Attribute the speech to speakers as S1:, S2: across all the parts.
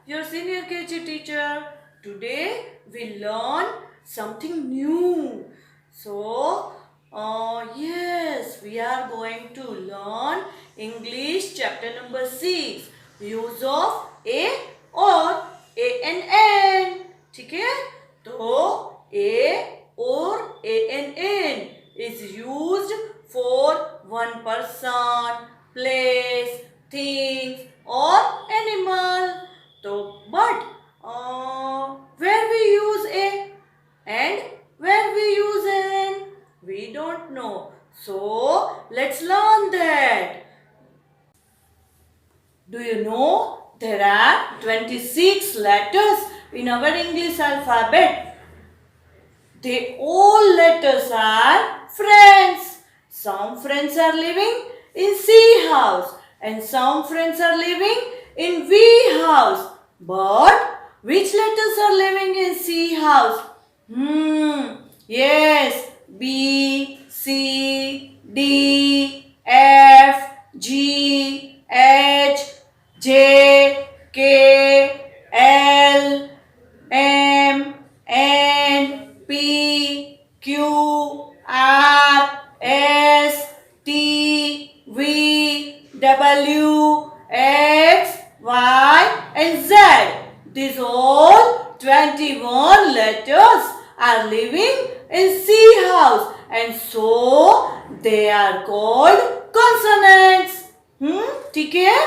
S1: your senior KG teacher. Today we learn something new. So, yes, we are going to learn English chapter number 6. Use of A or A and N. ठीक है? तो A or A and N is used for one person, place, things or animal. So, but where we use A and where we use N, we don't know. So, let's learn that. Do you know there are 26 letters in our English alphabet? They all letters are friends. Some friends are living in C house and some friends are living in V house. But which letters are living in C house? Yes, B, C, D, F, G, H, J, K, L, M, N, P, Q, R, S, T, V, W, X, Y, and Z. These all 21 letters are living in C house, and so they are called consonants. ठीक है?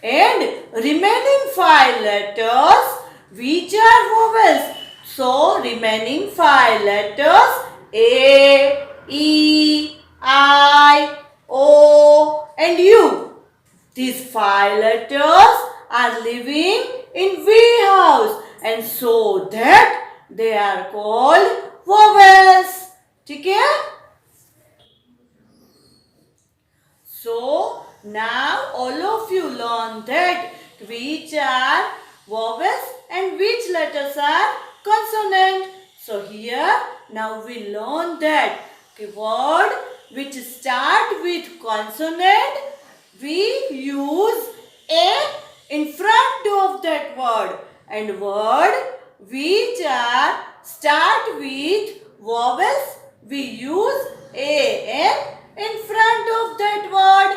S1: And remaining 5 letters which are vowels. So remaining 5 letters A, E, I, O and U. These 5 letters are living in V house, and so that they are called vowels. ठीक है? So now all of you learn that which are vowels and which letters are consonant. So here now we learn that word which start with consonant, we use A in front of that word, and word which are start with vowels, we use A in front of that word.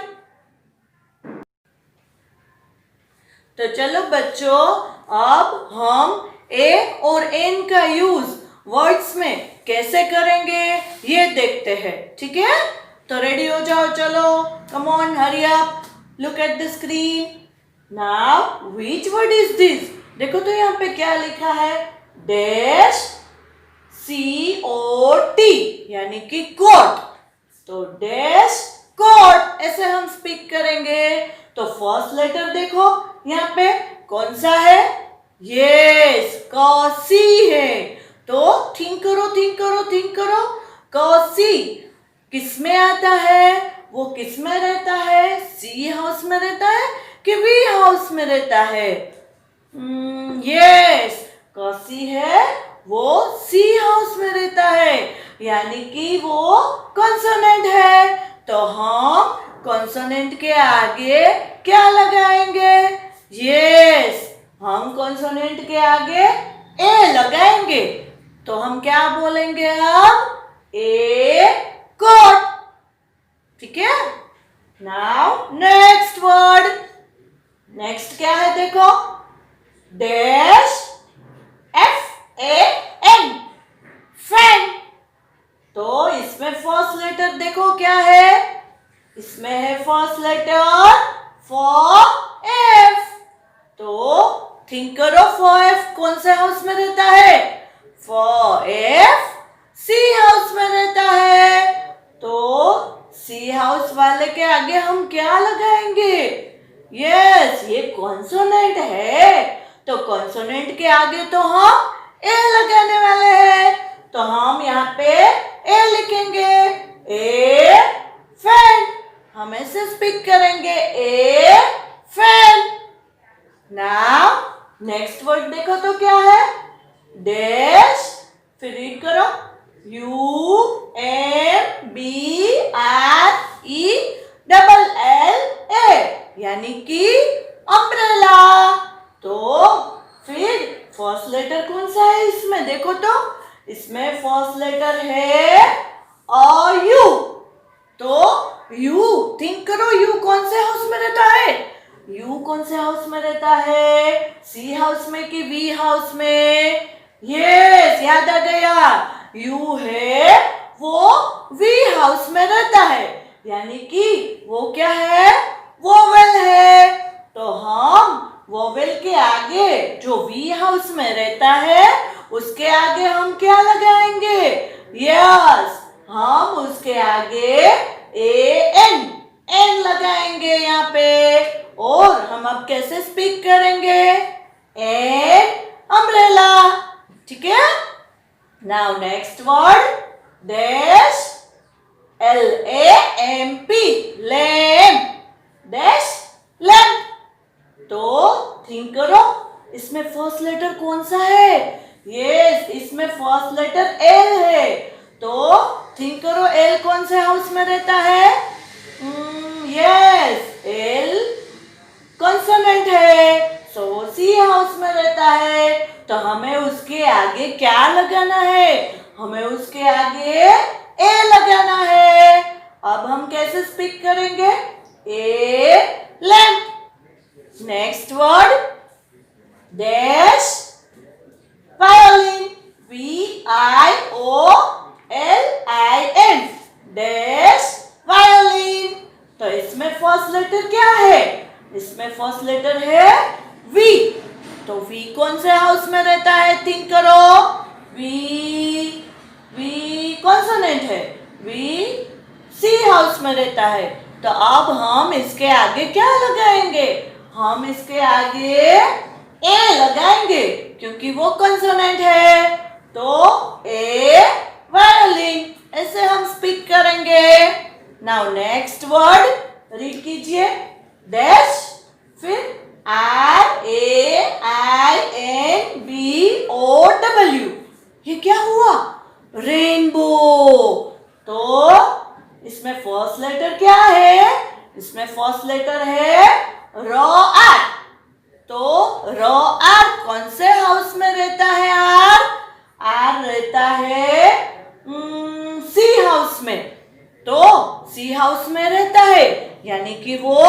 S1: तो चलो बच्चों, अब हम ए और N का use words में कैसे करेंगे ये देखते हैं. ठीक है? तो रेडी हो जाओ. चलो, come on, hurry up, look at the screen. Now which word is this? देखो तो यहाँ पे क्या लिखा है. डैश COT, यानी कि कोट. तो डैश कोट ऐसे हम स्पीक करेंगे. तो फर्स्ट लेटर देखो यहाँ पे कौन सा है. यस, सी है. तो थिंक करो, थिंक करो, थिंक करो. सी किस में आता है? वो किस में रहता है? सी हाउस में रहता है कि वी हाउस में रहता है? यस, सी है वो सी हाउस में रहता है, यानी कि वो कॉन्सोनेंट है. तो हम कॉन्सोनेंट के आगे क्या लगाएंगे? यस, हम कॉन्सोनेंट के आगे ए लगाएंगे. तो हम क्या बोलेंगे अब? ए कोट. ठीक है? Now next word. नेक्स्ट क्या है देखो. Dash FAN, fan. तो इसमें फर्स्ट लेटर देखो क्या है. इसमें है फर्स्ट लेटर फॉर एफ. तो थिंक करो, फॉर एफ कौन से हाउस में रहता है? फॉर एफ सी हाउस में रहता है. तो सी हाउस वाले के आगे हम क्या लगाएंगे? यस, ये कॉन्सोनेंट है. तो कॉन्सोनेंट के आगे तो हम ए लगाने वाले हैं. तो हम यहाँ पे ए लिखेंगे. ए फैन. हम ऐसे स्पीक करेंगे. ए फैन. नाउ नेक्स्ट वर्ड देखो तो क्या है. डैश, फिर रीड करो. UMBRELLA, यानी कि अम्ब्रेला. तो फर्स्ट लेटर कौन सा है इसमें? देखो तो, इसमें फर्स्ट लेटर है यू। तो यू, थिंक करो, यू कौन से हाउस में रहता है? यू कौन से हाउस में रहता है? सी हाउस में कि वी हाउस में? यस, याद आ गया, यू है वो वी हाउस में रहता है, यानी कि वो क्या है? वोवेल है। तो हम वोवेल के आगे जो वी हाउस में रहता है उसके आगे हम क्या लगाएंगे? यस, हम उसके आगे एन लगाएंगे यहाँ पे। और हम अब कैसे स्पीक करेंगे? एन अम्ब्रेला, ठीक है। Now next word, dash, LAMP, lamp, dash lamp. तो थिंक करो, इसमें फर्स्ट लेटर कौन सा है? यस, इसमें फर्स्ट लेटर एल है। तो थिंक करो, एल कौन से हाउस में रहता है? यस, एल कॉन्सोनेंट है, सो सी हाउस में रहता है। तो हमें उसके आगे क्या लगाना है? हमें उसके आगे ए लगाना है। अब हम कैसे स्पीक करेंगे? ए lamp. Next word, dash violin, VIOLIN, dash violin. तो इसमें फर्स्ट लेटर क्या है? इसमें फर्स्ट लेटर है वी। तो वी कौन से हाउस में रहता है? थिंक करो, वी कॉन्सोनेंट है, वी सी हाउस में रहता है। तो अब हम इसके आगे क्या लगाएंगे? हम इसके आगे ए लगाएंगे क्योंकि वो कॉन्सोनेंट है। तो ए वायोलिन, ऐसे हम स्पीक करेंगे। नाउ नेक्स्ट वर्ड रीड कीजिए, डैश, फिर RAINBOW। ये क्या हुआ? रेनबो। तो इसमें फर्स्ट लेटर क्या है? इसमें फर्स्ट लेटर है रॉ आर। तो रॉ आर कौन से हाउस में रहता है? आर रहता है सी हाउस में। तो सी हाउस में रहता है, यानी कि वो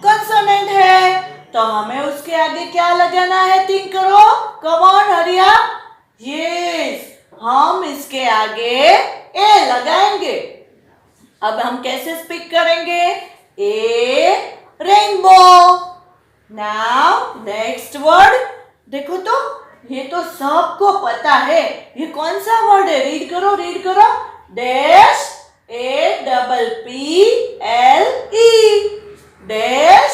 S1: कंसोनेंट है। तो हमें उसके आगे क्या लगाना है? थिंक करो, come on, hurry up. Yes, हम इसके आगे ए लगाएंगे। अब हम कैसे स्पीक करेंगे? ए रेनबो। नाउ नेक्स्ट वर्ड, देखो तो, ये तो सबको पता है, ये कौन सा वर्ड है? रीड करो, रीड करो, डैश APPLE, डैश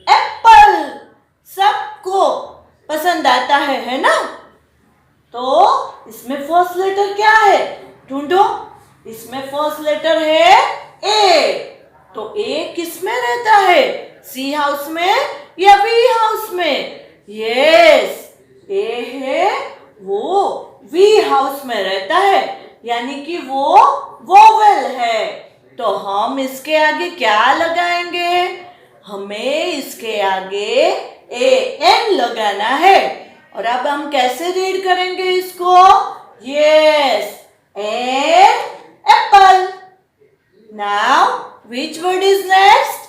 S1: एप्पल। सबको पसंद आता है ना? तो इसमें फर्स्ट लेटर क्या है? ढूंढो, इसमें फर्स्ट लेटर है ए। तो ए किस में रहता है? सी हाउस में या वी हाउस में? यस, ए है वो वी हाउस में रहता है, यानी कि वो वोवेल है। तो हम इसके आगे क्या लगाएंगे? हमें इसके आगे एन लगाना है। और अब हम कैसे रीड करेंगे इसको? Yes, an apple. Now which word is next?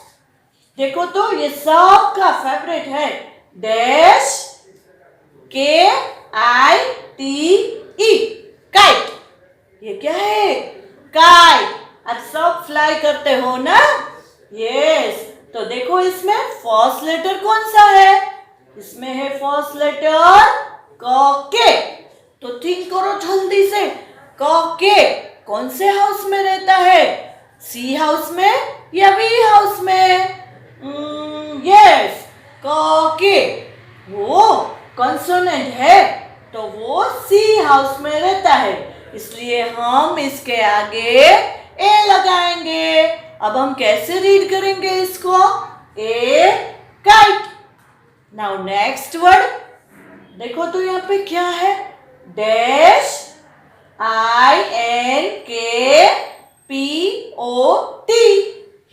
S1: देखो तो, ये सबका फेवरेट है, डैश KITE, काइट। ये क्या है? काइट। आप सब फ्लाई करते हो ना? यस। तो देखो, इसमें फर्स्ट लेटर कौन सा है? इसमें है फर्स्ट लेटर क के। तो थिंक करो जल्दी से, क के कौन से हाउस में रहता है? सी हाउस में या वी हाउस में? यस, क के वो कंसोनेंट है, तो वो सी हाउस में रहता है, इसलिए हम इसके आगे ए लगाएंगे। अब हम कैसे रीड करेंगे इसको? ए काइट। नाउ नेक्स्ट वर्ड, देखो तो यहाँ पे क्या है? डैश INKPOT,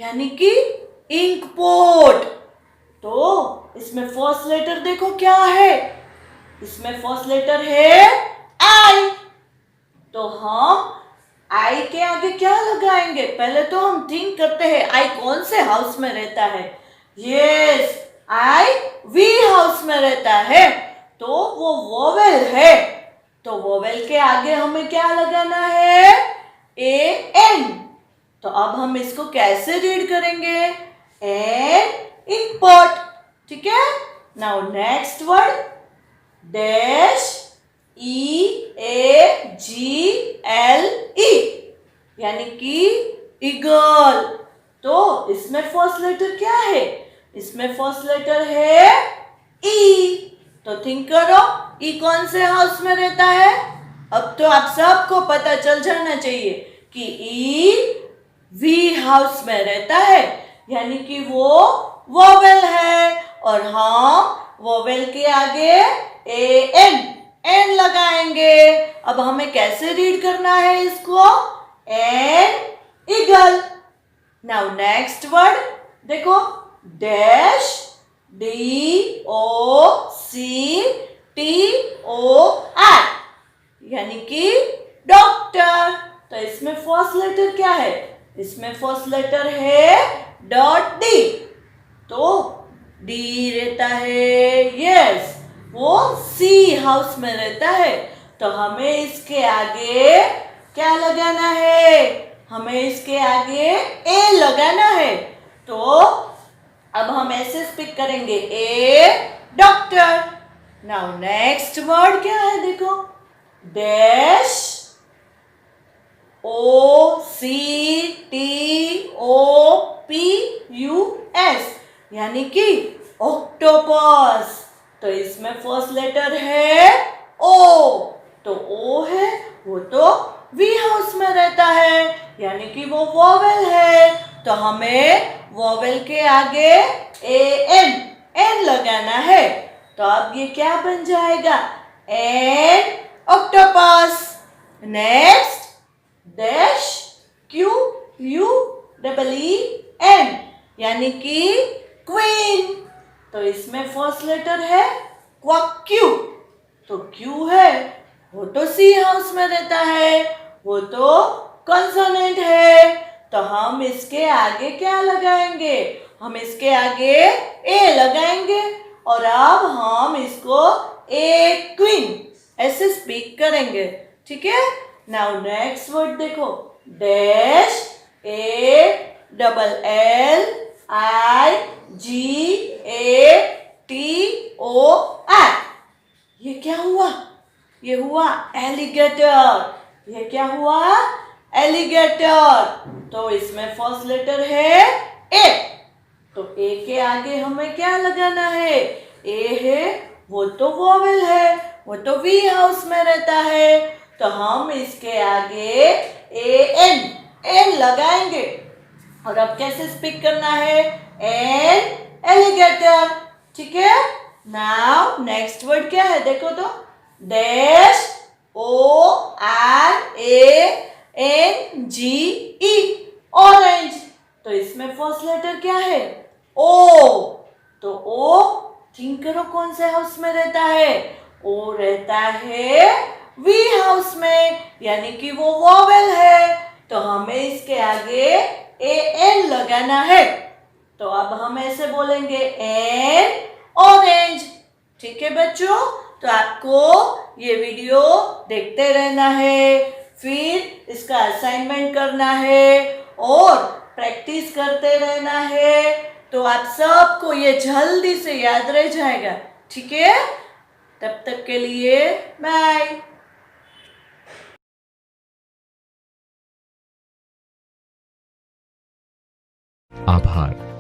S1: यानी कि इंक पोट। तो इसमें फर्स्ट लेटर देखो क्या है? इसमें फर्स्ट लेटर है आई। तो हम आई के आगे क्या लगाएंगे? पहले तो हम थिंक करते हैं आई कौन से हाउस में रहता है। यस, आई वी हाउस में रहता है, तो वो वोवेल है। तो वोवेल के आगे हमें क्या लगाना है? A N. तो अब हम इसको कैसे रीड करेंगे? An import. ठीक है। Now next word dash E A G L E, यानी कि ईगल। तो इसमें फर्स्ट लेटर क्या है? इसमें फर्स्ट लेटर है ई। तो थिंक करो, ई कौन से हाउस में रहता है? अब तो आप सबको पता चल जाना चाहिए कि ई वी हाउस में रहता है, यानी कि वो वोवेल है। और हम वोवेल के आगे ए एन एन लगाएंगे। अब हमें कैसे रीड करना है इसको? An eagle. Now next word देखो, dash D O C T O R, यानी कि डॉक्टर। तो इसमें फर्स्ट लेटर क्या है? इसमें फर्स्ट लेटर है डॉट डी। तो डी रहता है, यस, वो सी हाउस में रहता है। तो हमें इसके आगे क्या लगाना है? हमें इसके आगे ए लगाना है। तो अब हम ऐसे स्पीक करेंगे, a doctor. Now next word क्या है देखो, dash O C T O P U S, यानी कि ऑक्टोपस। तो इसमें फर्स्ट लेटर है ओ। तो ओ है, वो तो वी हाउस में रहता है, यानी कि वो वोवेल है। तो हमें वोवेल के आगे ए एन एन लगाना है। तो अब ये क्या बन जाएगा? An octopus. Next dash Q U double E N, यानी कि क्वीन। तो इसमें फर्स्ट लेटर है क्यू। तो क्यू है, वो तो सी हाउस में रहता है, वो तो कॉन्सोनेंट है। तो हम इसके आगे क्या लगाएंगे? हम इसके आगे ए लगाएंगे। और अब हम इसको ए क्वीन ऐसे स्पीक करेंगे। ठीक है। नाउ नेक्स्ट वर्ड देखो, dash A double L I G A T O R. ये क्या हुआ? ये हुआ एलिगेटर। ये क्या हुआ? एलिगेटर। तो इसमें फर्स्ट लेटर है ए। तो ए के आगे हमें क्या लगाना है? ए है, वो तो वोवेल है, वो तो वी हाउस में रहता है। तो हम इसके आगे ए एन एन लगाएंगे। और अब कैसे स्पीक करना है? An alligator. ठीक है। नाउ नेक्स्ट वर्ड क्या है देखो तो, dash O R A N G E, orange. तो इसमें फर्स्ट लेटर क्या है? ओ। तो ओ थिंक करो कौन से हाउस में रहता है? ओ रहता है वी हाउस में, यानी कि वो वोवेल है। तो हमें इसके आगे ए एन लगाना है। तो अब हम ऐसे बोलेंगे एन ऑरेंज। ठीक है बच्चों, तो आपको ये वीडियो देखते रहना है, फिर इसका असाइनमेंट करना है और प्रैक्टिस करते रहना है। तो आप सबको ये जल्दी से याद रह जाएगा। ठीक है। तब तक के लिए बाय।
S2: आभार।